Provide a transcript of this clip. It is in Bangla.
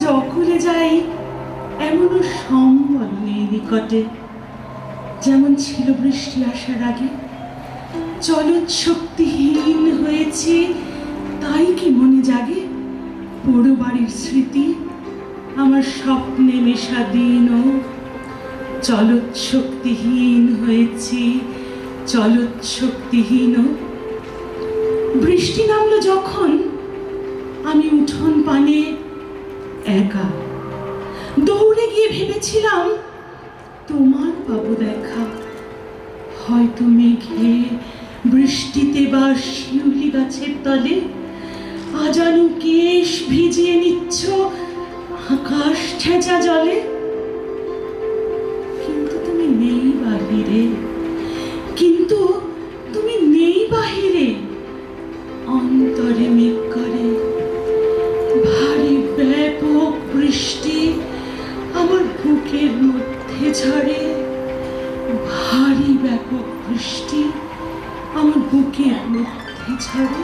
সকলে যাই এমনও সম্বল নেই নিকটে, যেমন ছিল বৃষ্টি আসার আগে। চলৎশক্তিহীন হয়েছি, তাই কি মনে জাগে পোড়ো বাড়ির স্মৃতি আমার স্বপ্নে মেশা দিন। চলৎশক্তিহীন হয়েছি, চলৎশক্তিহীন। বৃষ্টি নামলো যখন আমি উঠোন পানে একা দৌড়ে গিয়ে ভেবেছিলাম তোমার পাবো দেখা। হয়তো মেঘে, বৃষ্টিতে বা শিউলি গাছের তলে আজানু কেশ ভিজিয়ে নিচ্ছ আকাশ ছেঁচা জলে। কিন্তু তুমি নেই বাহিরে, কিন্তু তুমি নেই বাহিরে। অন্তরে মেঘ করে ভারী ব্যাপক বৃষ্টি আমার বুকের মধ্যে ঝরে। ভারী ব্যাপক বৃষ্টি আমার বুকের মধ্যে ঝরে।